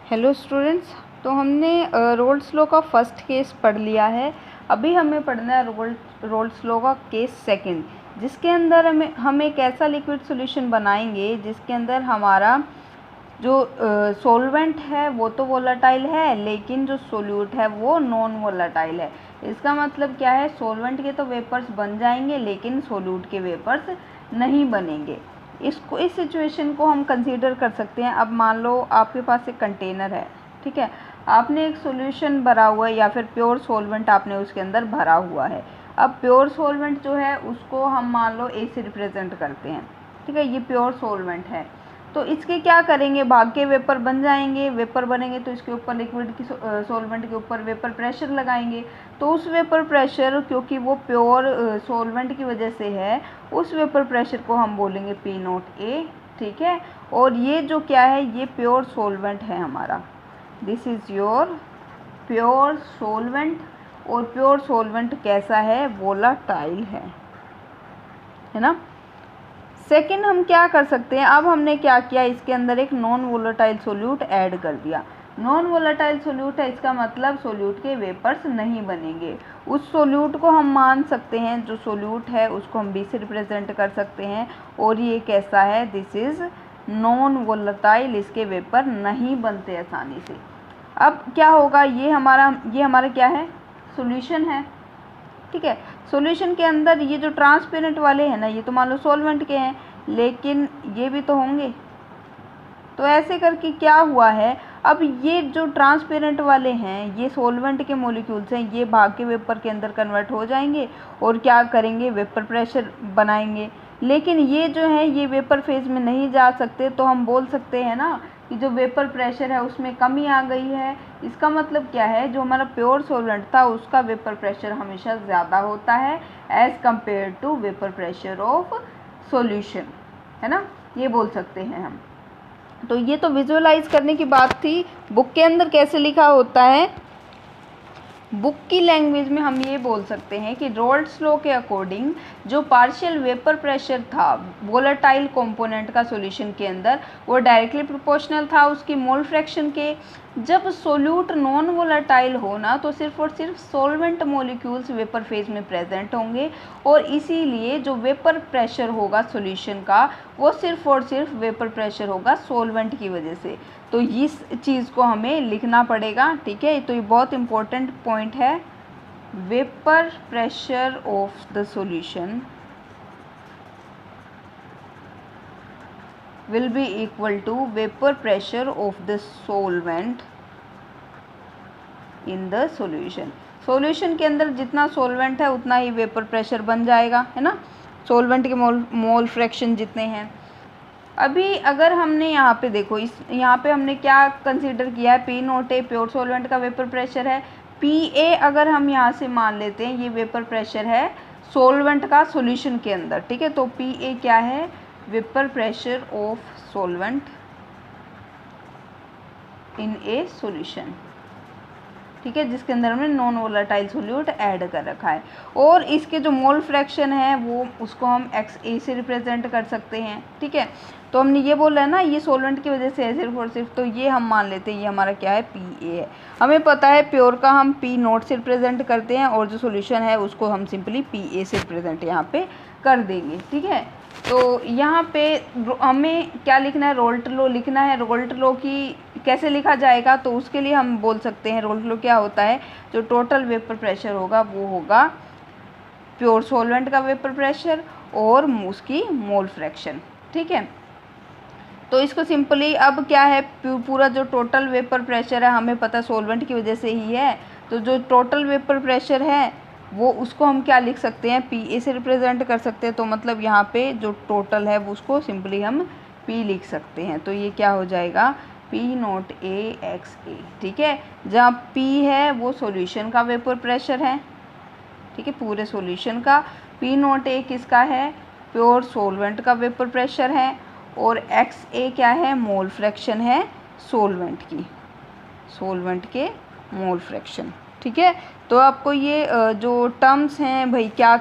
Hello students, तो हमने roles law का फर्स्ट केस पढ़ लिया है। अभी हमें पढ़ना है रोल्स लॉ का केस सेकंड, जिसके अंदर हम एक ऐसा लिक्विड सॉल्यूशन बनाएंगे जिसके अंदर हमारा जो सॉल्वेंट है वो तो वोलेटाइल है, लेकिन जो सोल्यूट है वो नॉन वोलेटाइल है। इसका मतलब क्या है, सॉल्वेंट के तो वेपर्स बन जाएंगे लेकिन सोल्यूट के वेपर्स नहीं बनेंगे। इस सिचुएशन को हम कंसीडर कर सकते हैं। अब मान लो आपके पास एक कंटेनर है, ठीक है, आपने एक सॉल्यूशन भरा हुआ है या फिर प्योर सॉल्वेंट आपने उसके अंदर भरा हुआ है। अब प्योर सॉल्वेंट जो है उसको हम मान लो ए से रिप्रेजेंट करते हैं, ठीक है, ये प्योर सॉल्वेंट है। तो इसके क्या करेंगे, भाग के वेपर बन जाएंगे। वेपर बनेंगे तो इसके ऊपर लिक्विड की सॉल्वेंट के ऊपर वेपर प्रेशर लगाएंगे। तो उस वेपर प्रेशर, क्योंकि वो प्योर सॉल्वेंट की वजह से है, उस वेपर प्रेशर को हम बोलेंगे P0A, ठीक है। और ये जो क्या है, ये प्योर सॉल्वेंट है हमारा, this is your pure solvent. और प्योर सॉल्वेंट कैसा है, वोलाटाइल है ना। सेकंड हम क्या कर सकते हैं, अब हमने क्या किया, इसके अंदर एक नॉन वोलेटाइल सोल्यूट ऐड कर दिया। नॉन वोलेटाइल सोल्यूट है, इसका मतलब सोल्यूट के वेपर्स नहीं बनेंगे। उस सोल्यूट को हम मान सकते हैं, जो सोल्यूट है उसको हम बी से रिप्रेजेंट कर सकते हैं। और ये कैसा है, दिस इज़ नॉन वोलेटाइल, इसके वेपर नहीं बनते आसानी से। अब क्या होगा, ये हमारा क्या है, सोल्यूशन है, ठीक है। सॉल्यूशन के अंदर ये जो ट्रांसपेरेंट वाले हैं ना, ये तो मान लो सॉल्वेंट के हैं, लेकिन ये भी तो होंगे। तो ऐसे करके क्या हुआ है, अब ये जो ट्रांसपेरेंट वाले हैं ये सॉल्वेंट के मॉलिक्यूल्स हैं, ये भाग के वेपर के अंदर कन्वर्ट हो जाएंगे और क्या करेंगे, वेपर प्रेशर बनाएंगे। लेकिन ये जो है ये वेपर फेज में नहीं जा सकते, तो हम बोल सकते हैं ना कि जो वेपर प्रेशर है उसमें कमी आ गई है। इसका मतलब क्या है, जो हमारा प्योर सॉल्वेंट था उसका वेपर प्रेशर हमेशा ज़्यादा होता है as compare to vapour pressure of solution, है ना, ये बोल सकते हैं हम। तो ये तो विजुअलाइज करने की बात थी। बुक के अंदर कैसे लिखा होता है, बुक की लैंग्वेज में हम ये बोल सकते हैं कि रोल्स लॉ के अकॉर्डिंग जो पार्शियल वेपर प्रेशर था वोलेटाइल कंपोनेंट का सॉल्यूशन के अंदर, वो डायरेक्टली प्रोपोर्शनल था उसकी मोल फ्रैक्शन के। जब सोल्यूट नॉन वोलेटाइल होना तो सिर्फ और सिर्फ सॉल्वेंट मॉलिक्यूल्स वेपर फेज में प्रेजेंट होंगे, और इसीलिए जो वेपर प्रेशर होगा सॉल्यूशन का वो सिर्फ और सिर्फ वेपर प्रेशर होगा सॉल्वेंट की वजह से। तो इस चीज़ को हमें लिखना पड़ेगा, ठीक है। तो ये बहुत इंपॉर्टेंट पॉइंट है, vapour pressure of the solution will be equal to vapor pressure of the solvent in the solution। Solution के अंदर जितना सॉल्वेंट है उतना ही वेपर प्रेशर बन जाएगा, है ना, सॉल्वेंट के मोल फ्रैक्शन जितने हैं। अभी अगर हमने यहाँ पे देखो, यहाँ पे हमने क्या कंसीडर किया है, P0A प्योर सॉल्वेंट का वेपर प्रेशर है। PA अगर हम यहाँ से मान लेते हैं ये वेपर प्रेशर है सॉल्वेंट का सॉल्यूशन के अंदर, ठीक है। तो PA क्या है, vapour pressure of solvent in A solution, ठीक है, जिसके अंदर हमने नॉन वोलेटाइल सोल्यूट ऐड कर रखा है। और इसके जो मोल फ्रैक्शन है वो उसको हम XA से रिप्रेजेंट कर सकते हैं, ठीक है। तो हमने ये बोला है ना, ये सॉल्वेंट की वजह से है सिर्फ और सिर्फ, तो ये हम मान लेते हैं ये हमारा क्या है, PA है। हमें पता है प्योर का हम P0 से रिप्रेजेंट करते हैं और जो सॉल्यूशन है उसको हम सिंपली PA से रिप्रेजेंट यहाँ पे कर देंगे, ठीक है। तो यहाँ पे हमें क्या लिखना है, रोल्ट लॉ लिखना है। रोल्ट लॉ की कैसे लिखा जाएगा, तो उसके लिए हम बोल सकते हैं रोल्ट लॉ क्या होता है, जो टोटल वेपर प्रेशर होगा वो होगा प्योर सॉल्वेंट का वेपर प्रेशर और उसकी मोल फ्रैक्शन, ठीक है। तो इसको सिंपली अब क्या है, पूरा जो टोटल वेपर प्रेशर है हमें पता सॉल्वेंट की वजह से ही है, तो जो टोटल वेपर प्रेशर है वो उसको हम क्या लिख सकते हैं, PA से रिप्रेजेंट कर सकते हैं। तो मतलब यहाँ पे जो टोटल है वो उसको सिंपली हम P लिख सकते हैं। तो ये क्या हो जाएगा, P0A XA, ठीक है। जहाँ P है वो सॉल्यूशन का वेपर प्रेशर है, ठीक है, पूरे सॉल्यूशन का। P0A किसका है, प्योर सॉल्वेंट का वेपर प्रेशर है। और XA क्या है, मोल फ्रैक्शन है सॉल्वेंट की, सॉल्वेंट के मोल फ्रैक्शन, ठीक है। तो आपको ये जो टर्म्स हैं भाई, क्या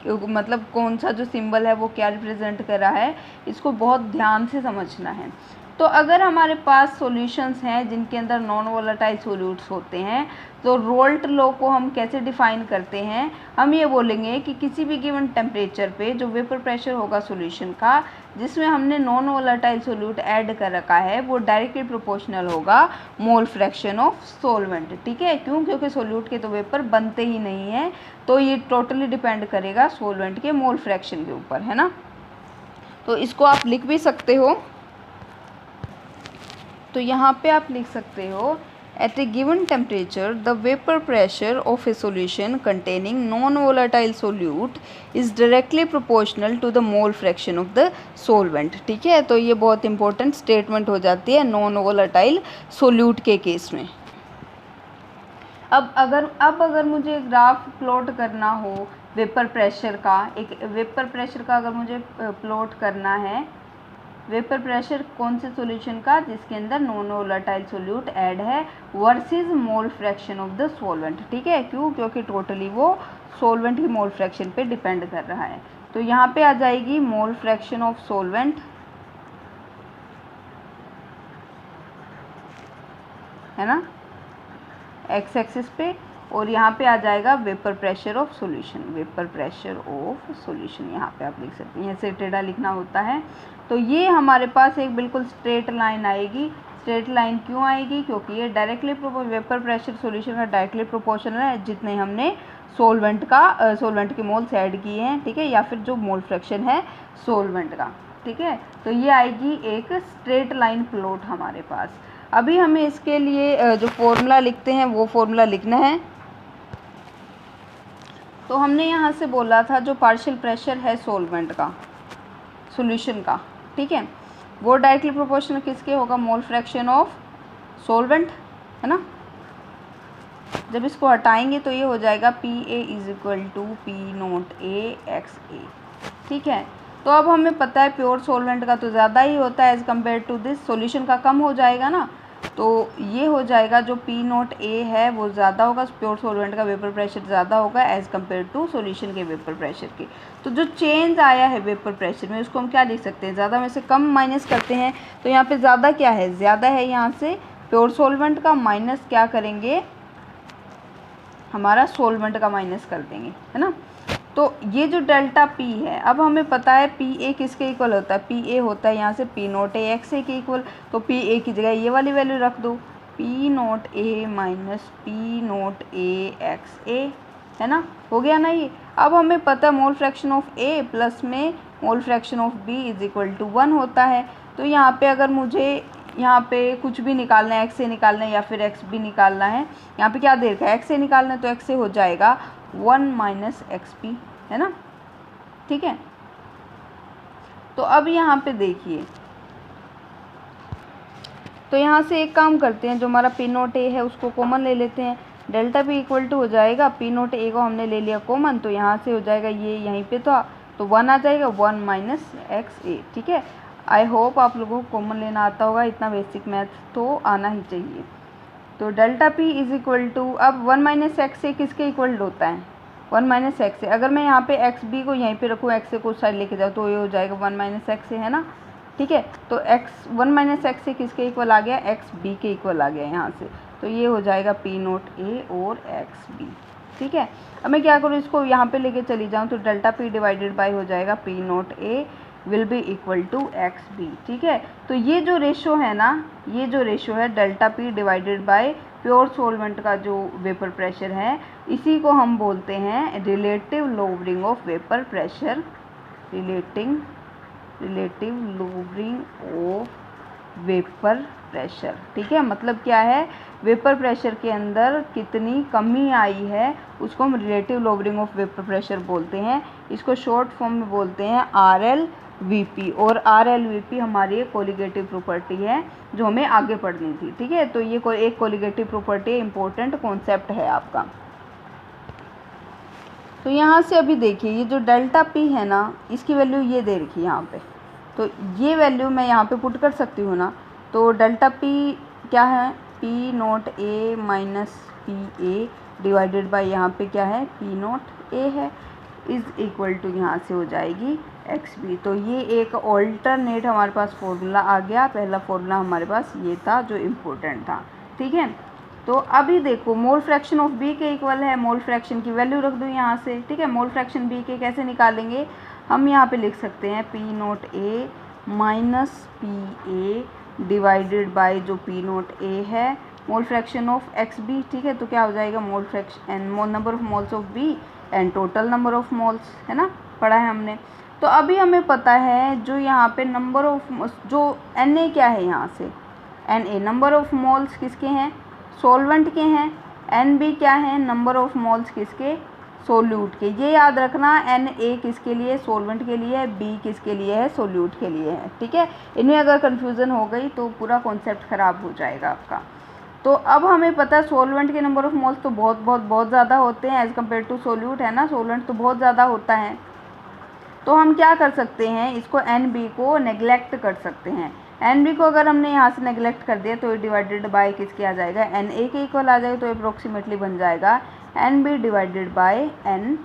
मतलब कौन सा जो सिंबल है वो क्या रिप्रेजेंट कर रहा है, इसको बहुत ध्यान से समझना है। तो अगर हमारे पास सॉल्यूशंस हैं जिनके अंदर नॉन वोलेटाइल सॉल्यूट्स होते हैं, तो रोल्ट लॉ को हम कैसे डिफाइन करते हैं? हम ये बोलेंगे कि किसी भी गिवन टेम्परेचर पे जो वेपर प्रेशर होगा सॉल्यूशन का, जिसमें हमने नॉन वोलेटाइल सॉल्यूट ऐड कर रखा है, वो डायरेक्टली प्रोपोर्शनल होगा मोल फ्रैक्शन ऑफ सॉल्वेंट। ठीक है, क्यों? क्योंकि सॉल्यूट के तो वेपर बनते ही नहीं हैं, तो ये टोटली डिपेंड करेगा सॉल्वेंट के मोल फ्रैक्शन के ऊपर, है ना। तो इसको आप लिख भी सकते हो। तो यहाँ पे आप लिख सकते हो, at a given temperature the vapour pressure of a solution containing non volatile solute is directly proportional to the mole fraction of the solvent. ठीक है, तो ये बहुत इंपॉर्टेंट स्टेटमेंट हो जाती है नॉन वोलेटाइल सोल्यूट के केस में। अब अगर मुझे ग्राफ प्लॉट करना हो वेपर प्रेशर का, एक वेपर प्रेशर का अगर मुझे प्लॉट करना है, वेपर प्रेशर कौन से सॉल्यूशन का? जिसके अंदर नॉन वोलेटाइल सोल्यूट ऐड है, versus mole fraction of the solvent. ठीक है, क्यों? क्योंकि टोटली वो सॉल्वेंट की मोल फ्रैक्शन पे डिपेंड कर रहा है। तो यहाँ पे आ जाएगी मोल फ्रैक्शन ऑफ सॉल्वेंट, है ना, एक्स एक्सिस पे, और यहाँ पे आ जाएगा vapour pressure of solution, vapour pressure of solution. यहाँ पे आप लिख सकते हैं, ऐसे टेढ़ा लिखना होता है। तो ये हमारे पास एक बिल्कुल स्ट्रेट लाइन आएगी। स्ट्रेट लाइन क्यों आएगी? क्योंकि ये डायरेक्टली वेपर प्रेशर सॉल्यूशन का डायरेक्टली प्रोपोर्शनल है जितने हमने सॉल्वेंट के मोल्स ऐड किए हैं। ठीक है, या फिर जो मोल फ्रैक्शन है सॉल्वेंट का। ठीक है, तो ये आएगी एक स्ट्रेट लाइन प्लॉट हमारे पास। अभी हमें इसके लिए जो फॉर्मूला लिखते हैं वो फॉर्मूला लिखना है। तो हमने यहाँ से बोला था जो पार्शियल प्रेशर है सॉल्वेंट का, सॉल्यूशन का, ठीक है, वो डायरेक्टली प्रोपोर्शनल किसके होगा? मोल फ्रैक्शन ऑफ सॉल्वेंट, है ना। जब इसको हटाएंगे तो ये हो जाएगा PA is equal to P0A XA। ठीक है, तो अब हमें पता है प्योर सॉल्वेंट का तो ज़्यादा ही होता है as compare to this, solution का कम हो जाएगा ना। तो ये हो जाएगा जो P0A है वो ज़्यादा होगा, प्योर सॉल्वेंट का वेपर प्रेशर ज़्यादा होगा एज़ कम्पेयर टू सॉल्यूशन के वेपर प्रेशर के। तो जो चेंज आया है वेपर प्रेशर में उसको हम क्या लिख सकते हैं? ज़्यादा में से कम माइनस करते हैं, तो यहाँ पे ज़्यादा क्या है? ज़्यादा है यहाँ से प्योर सॉल्वेंट का, माइनस क्या करेंगे? हमारा सॉल्वेंट का माइनस कर देंगे, है ना। तो ये जो डेल्टा P है, अब हमें पता है PA किसके इक्वल होता है? PA होता है यहाँ से P0A XA के इक्वल। तो PA की जगह ये वाली वैल्यू रख दो, P0A माइनस P0A XA, है ना, हो गया ना ये। अब हमें पता है mole fraction of A plus में mole fraction of B is equal to 1 होता है। तो यहाँ पे अगर मुझे यहाँ पे कुछ भी निकालना है, XA निकालना है या फिर XB निकालना है, यहाँ पे क्या दे रखा है? XA निकालना है तो XA हो जाएगा 1 माइनस XB, है ना। ठीक है, तो अब यहाँ पे देखिए, तो यहाँ से एक काम करते हैं, जो हमारा P0A है उसको कॉमन ले लेते हैं। डेल्टा P इक्वल टू हो जाएगा, P0A को हमने ले लिया कॉमन, तो यहाँ से हो जाएगा ये यहीं पे था तो 1 आ जाएगा, 1 माइनस XA। ठीक है, आई होप आप लोगों को कॉमन लेना आता होगा, इतना बेसिक मैथ तो आना ही चाहिए। तो delta P is equal to, अब 1 माइनस XA किसके इक्वल होता है? 1 माइनस XA। अगर मैं यहाँ पे XB को यहीं पे रखूँ, XA को साइड लेके जाऊँ, तो ये हो जाएगा 1 माइनस XA, है ना। ठीक है, तो 1 माइनस XA किसके इक्वल आ गया? XB के इक्वल आ गया यहाँ से, तो ये हो जाएगा P0A और XB। ठीक है, अब मैं क्या करूँ, इसको यहाँ पे लेके चली जाऊँ, तो डेल्टा P डिवाइडेड बाई हो जाएगा P0A will be equal to XB। ठीक है, तो ये जो रेशो है ना, ये जो रेशो है delta P divided by pure solvent का जो वेपर प्रेशर है, इसी को हम बोलते हैं relative lowering of vapour pressure, relative lowering of vapour pressure. ठीक है, मतलब क्या है? वेपर प्रेशर के अंदर कितनी कमी आई है उसको हम relative lowering of vapour pressure बोलते हैं। इसको शॉर्ट फॉर्म में बोलते हैं RLVP, और RLVP हमारी एक कोलिगेटिव प्रॉपर्टी है जो हमें आगे पढ़नी थी। ठीक है, तो ये कोई एक कोलिगेटिव प्रॉपर्टी इंपॉर्टेंट कॉन्सेप्ट है आपका। तो यहाँ से अभी देखिए, ये जो डेल्टा P है ना, इसकी वैल्यू ये दे रखी है यहाँ पे, तो ये वैल्यू मैं यहाँ पे पुट कर सकती हूँ ना। तो डेल्टा P क्या है? P0A minus PA divided by यहाँ पे क्या है? P0A है, इज़ इक्वल टू यहाँ से हो जाएगी XB। तो ये एक ऑल्टरनेट हमारे पास फॉर्मूला आ गया। पहला फॉर्मूला हमारे पास ये था जो इम्पोर्टेंट था, ठीक है। तो अभी देखो मोल फ्रैक्शन ऑफ B के इक्वल है, मोल फ्रैक्शन की वैल्यू रख दूँ यहाँ से, ठीक है। मोल फ्रैक्शन B के कैसे निकालेंगे, हम यहाँ पे लिख सकते हैं P0A minus PA divided by जो P0A है मोल फ्रैक्शन ऑफ XB, ठीक है। तो क्या हो जाएगा, mole fraction and mole number of moles of B and total number of moles, है ना, पढ़ा है हमने। तो अभी हमें पता है जो यहाँ पे नंबर ऑफ जो Na क्या है, यहाँ से Na नंबर ऑफ मोल्स किसके हैं, सॉल्वेंट के हैं। Nb क्या है, नंबर ऑफ मोल्स किसके, सोल्यूट के। ये याद रखना, Na किसके लिए, सॉल्वेंट के लिए है, B किसके लिए है, सोल्यूट के लिए है, ठीक है। इनमें अगर कन्फ्यूज़न हो गई तो पूरा कॉन्सेप्ट ख़राब हो जाएगा आपका। तो अब हमें पता है सॉल्वेंट के नंबर ऑफ मोल्स तो बहुत ज़्यादा होते हैं एज़ कम्पेयर टू सोल्यूट, है ना। सॉल्वेंट तो बहुत ज़्यादा होता है। तो हम क्या कर सकते हैं, इसको Nb को नेगलेक्ट कर सकते हैं। Nb को अगर हमने यहाँ से नेगलेक्ट कर दिया तो ये डिवाइडेड बाय किसके आ जाएगा, Na के इक्वल आ जाएगा। तो अप्रोक्सीमेटली बन जाएगा Nb डिवाइडेड बाय Na,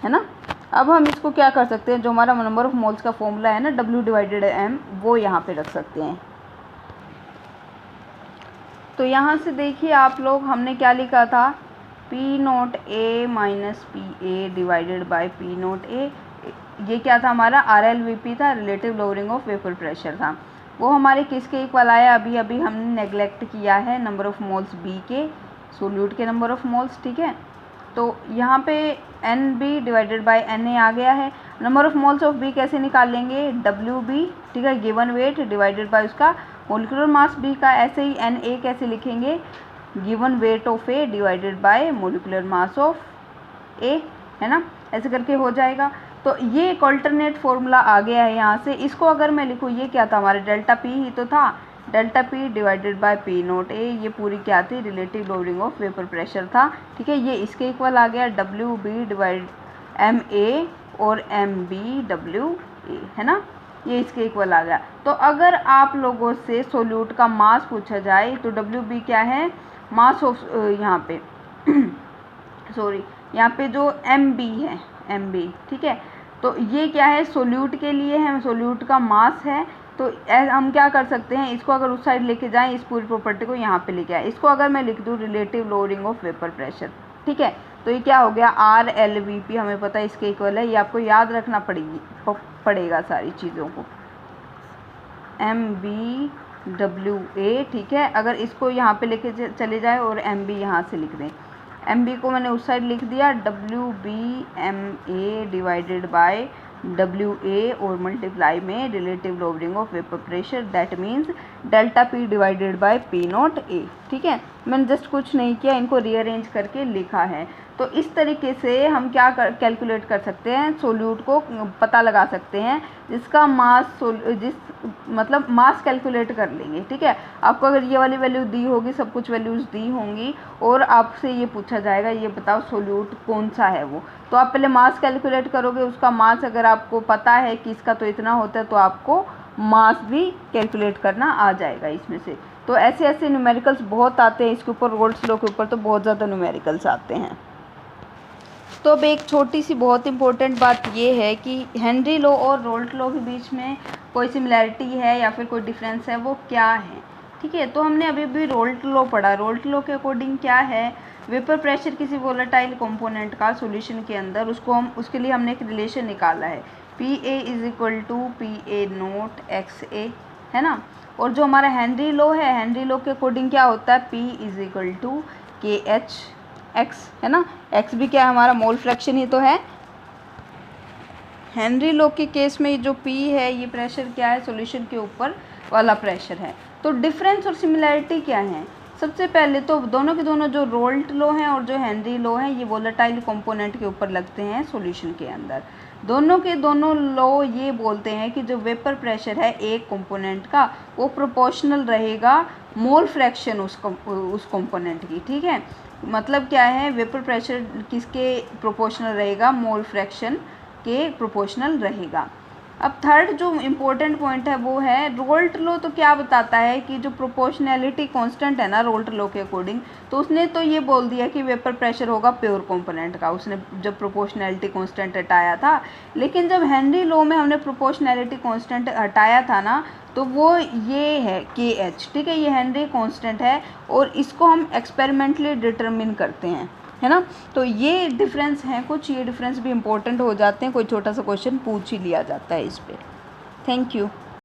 है ना। अब हम इसको क्या कर सकते हैं, जो हमारा नंबर ऑफ मोल्स का फॉर्मूला है ना W डिवाइडेड M, वो यहाँ पे रख सकते हैं। तो यहाँ से देखिए आप लोग, हमने क्या लिखा था, P0A minus PA divided by P0A। ये क्या था हमारा, RLVP था, relative lowering of vapour pressure था। वो हमारे किसके इक्वल आया, अभी अभी हमने नेगलेक्ट किया है नंबर ऑफ मोल्स B के, सोल्यूट के नंबर ऑफ मोल्स, ठीक है। तो यहाँ पे Nb डिवाइडेड बाय Na आ गया है। Number of moles of B कैसे निकालेंगे, WB, ठीक है, गिवन वेट डिवाइडेड बाय उसका मोलिकुलर मास B का। ऐसे ही Na कैसे लिखेंगे, given weight of A divided by molecular mass of A, है ना। ऐसे करके हो जाएगा। तो ये एक ऑल्टरनेट फॉर्मूला आ गया है यहाँ से। इसको अगर मैं लिखूँ, ये क्या था हमारे डेल्टा P ही तो था, delta P divided by P0A। ये पूरी क्या थी, relative lowering of vapour pressure था, ठीक है। ये इसके इक्वल आ गया WB डिवाइड MA और MB WA, है ना, ये इसके इक्वल आ गया। तो अगर आप लोगों से सोल्यूट का मास पूछा जाए तो WB क्या है, मास ऑफ यहाँ पे सॉरी यहाँ पे जो MB है, MB, ठीक है। तो ये क्या है, सोल्यूट के लिए है, सोल्यूट का मास है। तो हम क्या कर सकते हैं, इसको अगर उस साइड लेके जाएं, इस पूरी प्रॉपर्टी को यहाँ पे लेके आए। इसको अगर मैं लिख दूँ relative lowering of vapour pressure, ठीक है। तो ये क्या हो गया, RLVP, हमें पता है इसके इक्वल है। ये आपको याद रखना पड़ेगा सारी चीज़ों को, MBWA, ठीक है। अगर इसको यहाँ पे लेके चले जाए और MB यहाँ से लिख दें, MB को मैंने उस साइड लिख दिया, WBMA डिवाइडेड बाय WA और मल्टीप्लाई में relative lowering of vapour pressure, that means delta P divided by P0A, ठीक है। मैंने जस्ट कुछ नहीं किया, इनको रीअरेंज करके लिखा है। तो इस तरीके से हम क्या कैलकुलेट कर सकते हैं, सोल्यूट को पता लगा सकते हैं, जिसका मास मतलब मास कैलकुलेट कर लेंगे, ठीक है। आपको अगर ये वाली वैल्यू दी होगी, सब कुछ वैल्यूज़ दी होंगी और आपसे ये पूछा जाएगा, ये बताओ सोल्यूट कौन सा है वो, तो आप पहले मास कैलकुलेट करोगे। उसका मास अगर आपको पता है कि इसका तो इतना होता है, तो आपको मास भी कैलकुलेट करना आ जाएगा इसमें से। तो ऐसे ऐसे न्यूमेरिकल्स बहुत आते हैं इसके ऊपर, रोल्स लॉ के ऊपर तो बहुत ज़्यादा न्यूमेरिकल्स आते हैं। तो अब एक छोटी सी बहुत इंपॉर्टेंट बात ये है कि हेनरी लॉ और रोल्ट लॉ के बीच में कोई सिमिलैरिटी है या फिर कोई डिफरेंस है, वो क्या है, ठीक है। तो हमने अभी भी रोल्ट लॉ पढ़ा। रोल्ट लॉ के अकॉर्डिंग क्या है, वेपर प्रेशर किसी वोलेटाइल कंपोनेंट का सॉल्यूशन के अंदर, उसके लिए हमने एक रिलेशन निकाला है, PA is equal to PA not XA, है ना। और जो हमारा हेनरी लॉ है, हेनरी लॉ के अकॉर्डिंग क्या होता है, P is equal to KH X, है ना। X भी क्या है, हमारा मोल फ्रैक्शन ही तो है। हेनरी लॉ के केस में जो P है, ये प्रेशर क्या है, सॉल्यूशन के ऊपर वाला प्रेशर है। तो डिफरेंस और सिमिलैरिटी क्या है, सबसे पहले तो दोनों के दोनों जो रोल्ट लॉ हैं और जो हेनरी लॉ हैं, ये वोलेटाइल कंपोनेंट के ऊपर लगते हैं सॉल्यूशन के अंदर। दोनों के दोनों लॉ ये बोलते हैं कि जो वेपर प्रेशर है एक कंपोनेंट का, वो प्रोपोर्शनल रहेगा मोल फ्रैक्शन उस कंपोनेंट की, ठीक है। मतलब क्या है, वेपर प्रेशर किसके प्रोपोर्शनल रहेगा, मोल फ्रैक्शन के प्रोपोर्शनल रहेगा। अब थर्ड जो इम्पोर्टेंट पॉइंट है वो है रोल्ट लो। तो क्या बताता है कि जो प्रोपोर्शनैलिटी कांस्टेंट है ना रोल्ट लो के अकॉर्डिंग, तो उसने तो ये बोल दिया कि वेपर प्रेशर होगा प्योर कंपोनेंट का, उसने जब प्रोपोर्शनैलिटी कांस्टेंट हटाया था। लेकिन जब हेनरी लो में हमने प्रोपोर्शनैलिटी कांस्टेंट हटाया था ना, तो वो ये है KH, ठीक है, ये हेनरी कांस्टेंट है और इसको हम एक्सपेरिमेंटली डिटरमिन करते हैं, है ना। तो ये डिफरेंस हैं कुछ, ये डिफरेंस भी इंपॉर्टेंट हो जाते हैं, कोई छोटा सा क्वेश्चन पूछ ही लिया जाता है इस पर। Thank you.